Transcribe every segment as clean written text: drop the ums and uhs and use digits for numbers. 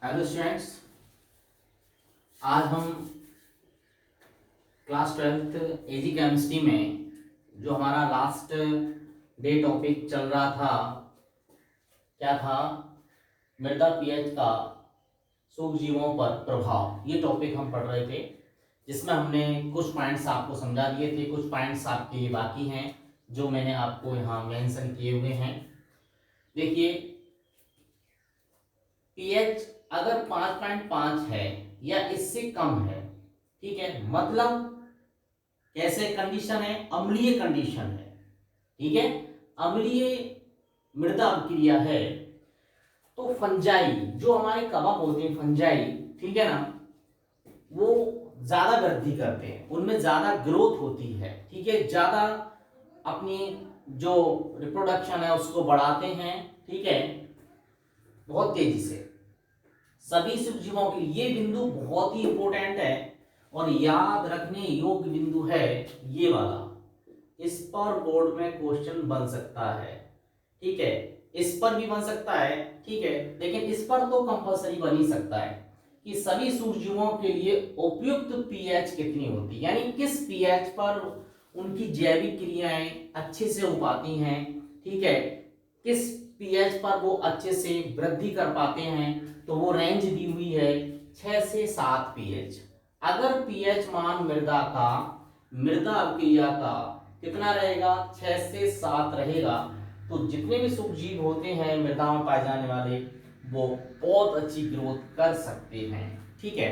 Hello students, आज हम class 12th एजी chemistry में जो हमारा लास्ट डे टॉपिक चल रहा था, क्या था? मृदा पीएच का सूक्ष्म जीवों पर प्रभाव। ये टॉपिक हम पढ़ रहे थे, जिसमें हमने कुछ पॉइंट्स आपको समझा दिए थे, कुछ पॉइंट्स आपके लिए बाकी हैं जो मैंने आपको यहाँ मेंशन किए हुए हैं। देखिए, पीएच अगर 5.5 है या इससे कम है, ठीक है, मतलब कैसे कंडीशन है? अम्लीय कंडीशन है, ठीक है, अम्लीय मृदा अभिक्रिया है, तो फंजाई, जो हमारे कवक होते हैं फंजाई, ठीक है ना, वो ज्यादा वृद्धि करते हैं, उनमें ज्यादा ग्रोथ होती है, ठीक है, ज्यादा अपनी जो रिप्रोडक्शन है उसको बढ़ाते हैं, ठीक है, बहुत तेजी से सभी सूक्ष्मजीवों के लिए। ये बिंदु बहुत ही इंपॉर्टेंट है और याद रखने योग्य बिंदु है ये वाला। इस पर बोर्ड में क्वेश्चन बन सकता है, ठीक है, इस पर भी बन सकता है, ठीक है, लेकिन इस पर तो कंपलसरी बन ही सकता है कि सभी सूक्ष्मजीवों के लिए उपयुक्त पीएच कितनी होती है, यानी किस पीएच पर उनकी जैविक क्रियाएं अच्छे से हो पाती हैं, ठीक है, किस पीएच पर वो अच्छे से वृद्धि कर पाते हैं। तो वो रेंज दी हुई है 6 से 7 पीएच। अगर पीएच मान मृदा अभिक्रिया का कितना रहेगा? 6 से 7 रहेगा, तो जितने भी सूक्ष्मजीव होते हैं मृदा में पाए जाने वाले, वो बहुत अच्छी ग्रोथ कर सकते हैं, ठीक है।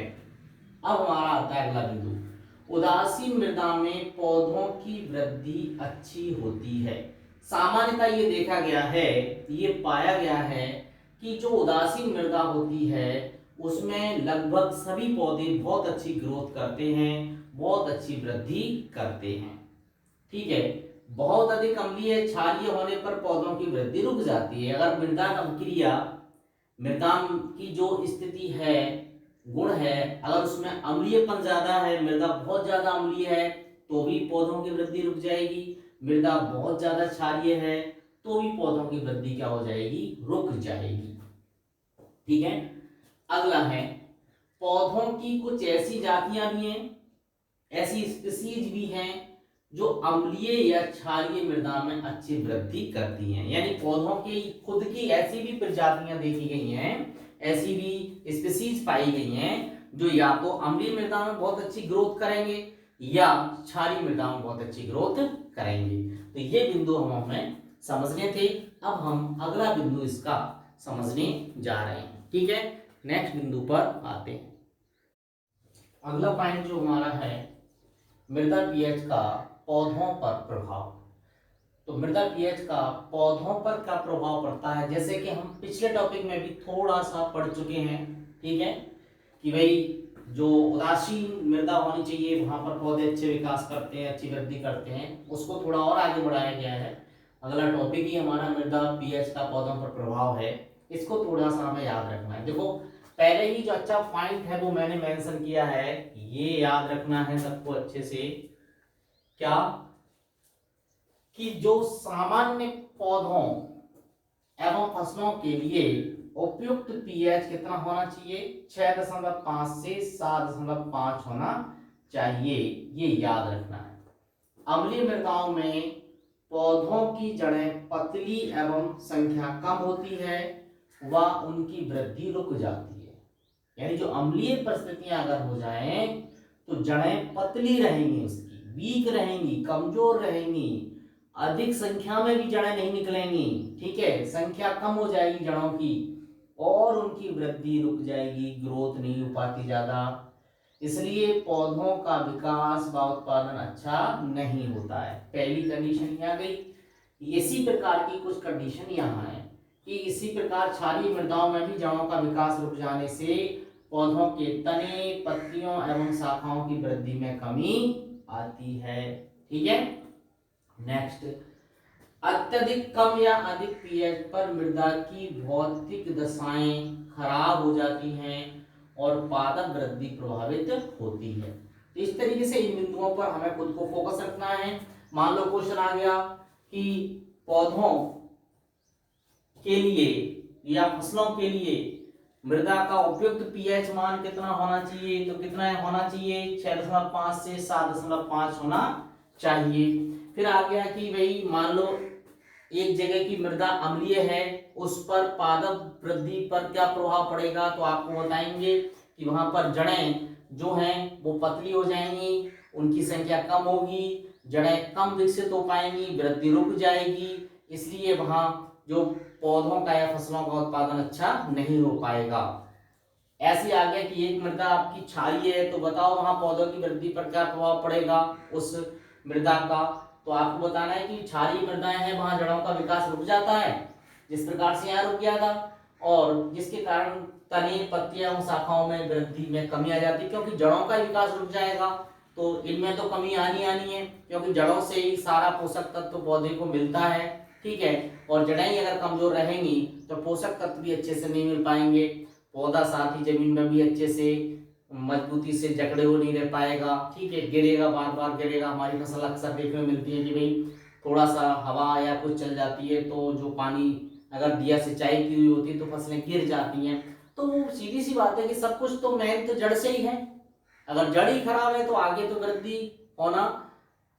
अब हमारा आता है अगला बिंदु, उदासीन मृदा में पौधों की वृद्धि अच्छी होती है। सामान्यतः ये देखा गया है, ये पाया गया है कि जो उदासीन मृदा होती है उसमें लगभग सभी पौधे बहुत अच्छी ग्रोथ करते हैं, बहुत अच्छी वृद्धि करते हैं, ठीक है। बहुत अधिक अम्लीय क्षारीय होने पर पौधों की वृद्धि रुक जाती है। अगर मृदा अभिक्रिया, मृदा की जो स्थिति है, गुण है, अगर उसमें अम्लीयपन ज्यादा है, मृदा बहुत ज्यादा अम्लीय है, तो भी पौधों की वृद्धि रुक जाएगी। मृदा बहुत ज्यादा क्षारीय है तो भी पौधों की वृद्धि क्या हो जाएगी? रुक जाएगी, ठीक है। अगला है, पौधों की कुछ ऐसी जातियां भी हैं, ऐसी स्पीसीज भी हैं जो अम्लीय या क्षारीय मृदा में अच्छी वृद्धि करती हैं। यानी पौधों की खुद की ऐसी भी प्रजातियां देखी गई हैं, ऐसी भी स्पीसीज पाई गई हैं जो या तो अम्लीय मृदा में बहुत अच्छी ग्रोथ करेंगे या क्षारीय मृदा में बहुत अच्छी ग्रोथ करेंगे। तो ये बिंदु हमें समझने थे। अब हम अगला बिंदु इसका समझने जा रहे हैं, ठीक है। नेक्स्ट बिंदु पर आते हैं। अगला पॉइंट जो हमारा है, मृदा पीएच का पौधों पर प्रभाव। तो मृदा पीएच का पौधों पर क्या प्रभाव पड़ता है, जैसे कि हम पिछले टॉपिक में भी थोड़ा सा पढ़ चुके हैं, ठीक है, कि भाई जो उदासीन मृदा होनी चाहिए वहां पर पौधे अच्छे विकास करते हैं, अच्छी वृद्धि करते हैं, उसको थोड़ा और आगे बढ़ाया गया है। अगला टॉपिक ही हमारा मृदा पीएच का पौधों पर प्रभाव है, इसको थोड़ा सा हमें याद रखना है। देखो, पहले ही जो अच्छा पॉइंट है वो मैंने मेंशन किया है, ये याद रखना है सबको अच्छे से, क्या कि जो सामान्य पौधों एवं फसलों के लिए उपयुक्त पीएच कितना होना चाहिए? 6.5 से 7.5 होना चाहिए, ये याद रखना है। अम्लीय मृदाओं में पौधों की जड़ें पतली एवं संख्या कम होती है व उनकी वृद्धि रुक जाती है। यानी जो अम्लीय परिस्थितियां अगर हो जाएं तो जड़ें पतली रहेंगी, उसकी वीक रहेंगी, कमजोर रहेंगी, अधिक संख्या में भी जड़ें नहीं निकलेंगी, ठीक है, संख्या कम हो जाएगी जड़ों की और उनकी वृद्धि रुक जाएगी, ग्रोथ नहीं हो पाती ज्यादा, इसलिए पौधों का विकास व उत्पादन अच्छा नहीं होता है। पहली कंडीशन यहाँ गई। इसी प्रकार की कुछ कंडीशन यहाँ है कि इसी प्रकार क्षारीय मृदाओं में भी जड़ों का विकास रुक जाने से पौधों के तने, पत्तियों एवं शाखाओं की वृद्धि में कमी आती है, ठीक है। नेक्स्ट, अत्यधिक कम या अधिक पीएच पर मृदा की भौतिक दशाएं खराब हो जाती हैं और पादप वृद्धि प्रभावित होती है। तो इस तरीके से इन बिंदुओं पर हमें खुद को फोकस रखना है। मान लो क्वेश्चन आ गया कि पौधों के लिए या फसलों के लिए मृदा का उपयुक्त पीएच मान कितना होना चाहिए, तो कितना होना चाहिए 6.5 से 7.5 होना चाहिए। फिर आ गया कि भाई मान लो एक जगह की मृदा अम्लीय है, उस पर पादप वृद्धि पर क्या प्रभाव पड़ेगा, तो आपको बताएंगे कि वहां पर जड़ें जो हैं वो पतली हो जाएंगी, उनकी संख्या कम होगी, जड़ें कम विकसित हो पाएंगी, वृद्धि रुक जाएगी, इसलिए वहां जो पौधों का या फसलों का उत्पादन अच्छा नहीं हो पाएगा। ऐसे आ गया कि एक मृदा आपकी क्षारीय है, तो बताओ वहां पौधों की वृद्धि पर क्या प्रभाव पड़ेगा उस मृदा का, तो आपको बताना है कि क्षारीय मृदाएं हैं वहां जड़ों का विकास रुक जाता है, जिस प्रकार से यहाँ रुक गया था, और जिसके कारण तने पत्तियां और शाखाओं में वृद्धि में कमी आ जाती है, क्योंकि जड़ों का विकास रुक जाएगा तो इनमें तो कमी आनी आनी है, क्योंकि जड़ों से ही सारा पोषक तत्व पौधे को मिलता है, ठीक है। और जड़ें ही अगर कमजोर रहेंगी तो पोषक तत्व भी अच्छे से नहीं मिल पाएंगे, पौधा साथ ही जमीन में भी अच्छे से मजबूती से जकड़े हुए नहीं रह पाएगा, ठीक है, गिरेगा, बार बार गिरेगा। हमारी फसल अक्सर देखने में मिलती है कि भाई थोड़ा सा हवा या कुछ चल जाती है तो जो पानी अगर दिया सिंचाई की हुई होती है तो फसलें गिर जाती हैं। तो सीधी सी बात है कि सब कुछ तो मेन तो जड़ से ही है, अगर जड़ ही खराब है तो आगे तो वृद्धि होना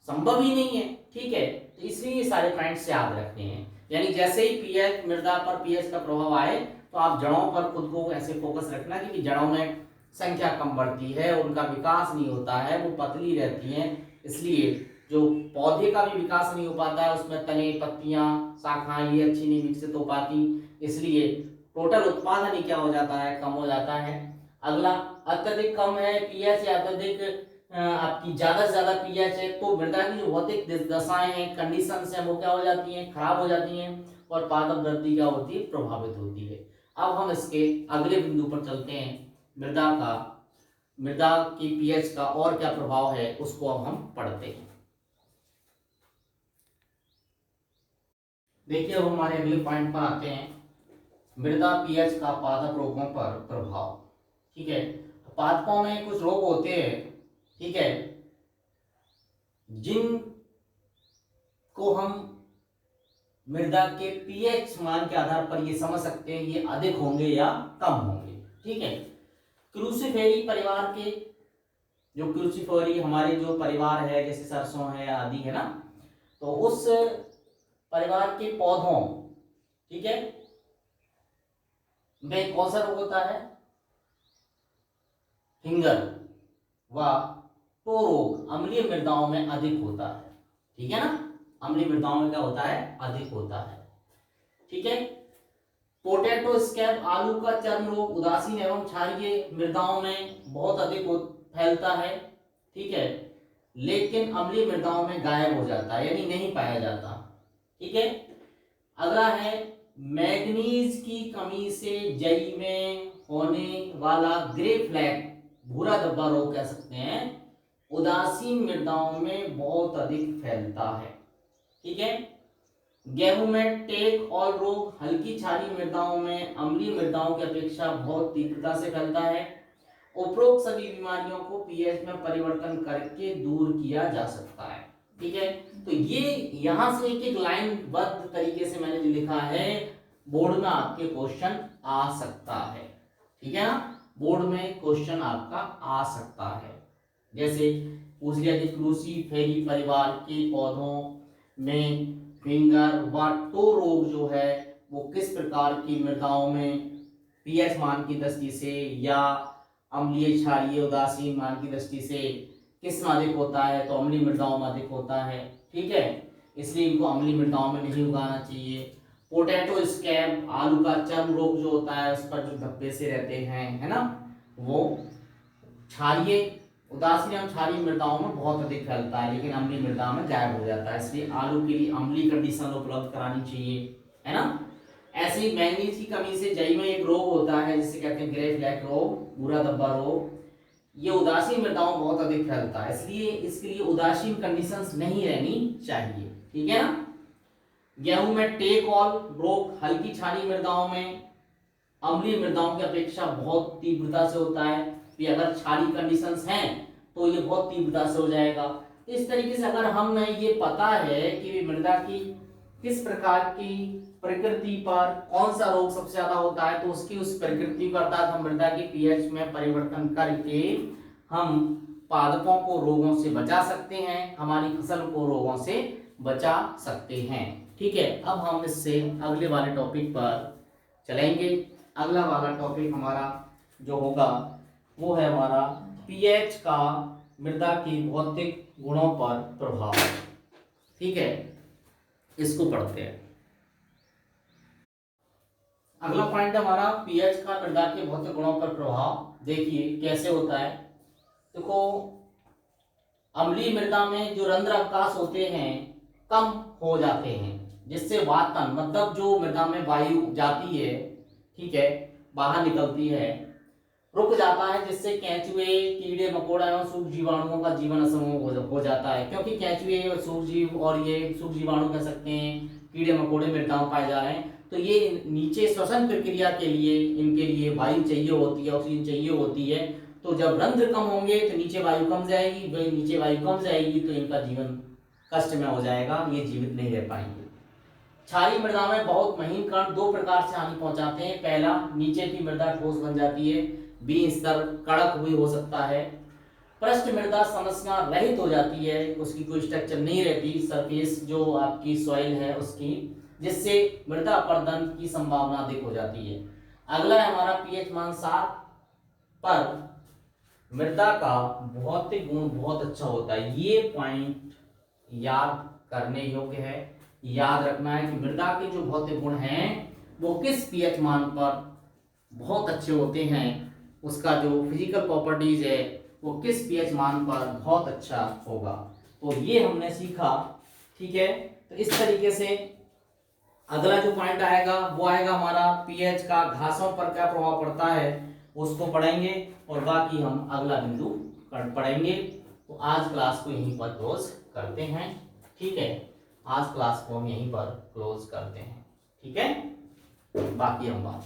संभव ही नहीं है, ठीक है। तो इसलिए ये सारे पॉइंट्स याद रखने हैं, यानी जैसे ही पीएच मृदा पर पीएच का प्रभाव आए तो आप जड़ों पर खुद को ऐसे फोकस रखना कि जड़ों में संख्या कम बढ़ती है, उनका विकास नहीं होता है, वो पतली रहती हैं, इसलिए जो पौधे का भी विकास नहीं हो पाता है, उसमें तने पत्तियां शाखाएं ये अच्छी नहीं विकसित हो पाती, इसलिए टोटल उत्पादन ही क्या हो जाता है, कम हो जाता है। अगला अत्यधिक कम है पीएच या अत्यधिक आपकी ज्यादा से ज्यादा पीएच है तो मृदा की जो भौतिक दशाएं हैं, कंडीशंस हैं, वो क्या हो जाती हैं, खराब हो जाती हैं, और पादप वृद्धि क्या होती है, प्रभावित होती है। अब हम इसके अगले बिंदु पर चलते हैं, मृदा की पीएच का और क्या प्रभाव है उसको अब हम पढ़ते हैं। देखिए अब हमारे अगले पॉइंट पर आते हैं, मृदा पीएच का पादप रोगों पर प्रभाव, ठीक है। पादपों में कुछ रोग होते हैं, ठीक है, जिन को हम मृदा के पीएच मान के आधार पर ये समझ सकते हैं ये अधिक होंगे या कम होंगे, ठीक है। क्रूसिफेरी परिवार के, जो क्रूसिफेरी हमारे जो परिवार है जैसे सरसों है आदि है ना, तो उस परिवार के पौधों, ठीक है, में कौन सा रोग होता है, फिंगर व तो रोग अम्लीय मृदाओं में अधिक होता है, ठीक है ना, अम्लीय मृदाओं में क्या होता है, अधिक होता है, ठीक है। पोटैटो स्कैब आलू का चर्म रोग उदासीन एवं क्षारीय मृदाओं में बहुत अधिक फैलता है, ठीक है, लेकिन अम्लीय मृदाओं में गायब हो जाता है, यानी नहीं पाया जाता, ठीक है। अगला है मैग्नीज की कमी से जई में होने वाला ग्रे फ्लैग भूरा धब्बा रोग कह सकते हैं, उदासीन मृदाओं में बहुत अधिक फैलता है, ठीक है। गेहूं में टेक और रोग हल्की क्षारीय मृदाओं में अम्लीय मृदाओं की अपेक्षा बहुत तीव्रता से फैलता है। उपरोक्त सभी बीमारियों को पीएच में परिवर्तन करके दूर किया जा सकता है, ठीक है। तो ये यहां से एक एक लाइन बद्ध तरीके से मैंने जो लिखा है, बोर्ड में आपके क्वेश्चन आ सकता है, ठीक है ना, बोर्ड में क्वेश्चन आपका आ सकता है। जैसे पूछ लिया कि क्रूसिफेरी परिवार के पौधों में फिंगर व टो रोग जो है वो किस प्रकार की मृदाओं में पीएच मान की दृष्टि से या अम्लीय क्षारीय उदासीन मान की दृष्टि से किस में अधिक होता है, तो अम्लीय मृदाओं में अधिक होता है, ठीक है, इसलिए इनको अम्लीय मृदाओं में नहीं उगाना चाहिए। पोटैटो स्कैब आलू का चर्म रोग जो होता है उस पर जो धब्बे से रहते हैं, है ना, वो क्षारीय उदासीन एवं क्षारीय मृदाओं में बहुत अधिक फैलता है, लेकिन अम्लीय मृदाओं में गायब हो जाता है, इसलिए आलू के लिए अम्लीय कंडीशन उपलब्ध करानी चाहिए, है ना। ऐसे ही मैंगनीज की कमी से जई में एक रोग होता है जिसे कहते हैं ग्रे फ्लैग रोग, भूरा धब्बा रोग, ये उदासीन मृदाओं में बहुत अधिक फैलता है, इसलिए इसके लिए उदासीन कंडीशंस नहीं रहनी चाहिए, ठीक है ना। गेहूं में टेक और रोग हल्की क्षारीय मृदाओं में अम्लीय मृदाओं की अपेक्षा बहुत तीव्रता से होता है, कि अगर क्षारीय कंडीशंस हैं तो ये बहुत तीव्रता से हो जाएगा। इस तरीके से अगर हमें ये पता है कि मृदा की किस प्रकार की प्रकृति पर कौन सा रोग सबसे ज्यादा होता है, तो उसकी उस प्रकृति को अर्थात हम मृदा के पीएच में परिवर्तन करके हम पादपों को रोगों से बचा सकते हैं, हमारी फसल को रोगों से बचा सकते हैं। ठीक है, अब हम इससे अगले वाले टॉपिक पर चलेंगे। अगला वाला टॉपिक हमारा जो होगा वो है हमारा पीएच का मृदा की भौतिक गुणों पर प्रभाव। ठीक है, इसको पढ़ते हैं। अगला पॉइंट हमारा पीएच का मृदा के भौतिक गुणों पर प्रभाव। देखिए कैसे होता है। देखो, अम्लीय मृदा में जो रंध्र अवकाश होते हैं कम हो जाते हैं, जिससे वातन मतलब जो मृदा में वायु जाती है, ठीक है, बाहर निकलती है, रुक जाता है, जिससे केंचुए, कीड़े मकोड़ा एवं सूक्ष्म जीवाणुओं का जीवन असंभव हो जाता है। क्योंकि केंचुए और सूक्ष्म जीव और ये सूक्ष्म जीवाणु कह सकते हैं, कीड़े मकोड़े मृदा में पाए जा रहे हैं, तो ये नीचे श्वसन प्रक्रिया के लिए इनके लिए वायु चाहिए होती है, ऑक्सीजन चाहिए होती है। तो जब रंध्र कम होंगे तो नीचे वायु कम जाएगी, नीचे वायु कम जाएगी तो इनका जीवन कष्ट में हो जाएगा, ये जीवित नहीं रह पाएंगे। क्षारीय मृदा में बहुत महीन कण दो प्रकार से हानि पहुंचाते हैं। पहला, नीचे की मृदा ठोस बन जाती है, बी स्तर कड़क हुई हो सकता है। पृष्ठ मृदा समस्या रहित हो जाती है, उसकी कोई स्ट्रक्चर नहीं रहती, सरफेस जो आपकी सॉइल है उसकी, जिससे मृदा अपरदन की संभावना अधिक हो जाती है। अगला है हमारा पीएच मान 7 पर मृदा का भौतिक गुण बहुत अच्छा होता है। ये पॉइंट याद करने योग्य है, याद रखना है कि मृदा के जो भौतिक गुण हैं वो किस पीएच मान पर बहुत अच्छे होते हैं, उसका जो फिजिकल प्रॉपर्टीज है वो किस पीएच मान पर बहुत अच्छा होगा। तो ये हमने सीखा। ठीक है, तो इस तरीके से अगला जो पॉइंट आएगा वो आएगा हमारा पीएच का घासों पर क्या प्रभाव पड़ता है, उसको पढ़ेंगे और बाकी हम अगला बिंदु पढ़ेंगे। तो आज क्लास को यहीं पर क्लोज करते हैं। ठीक है, आज क्लास को हम यहीं पर क्लोज करते हैं। ठीक है, बाकी हम बात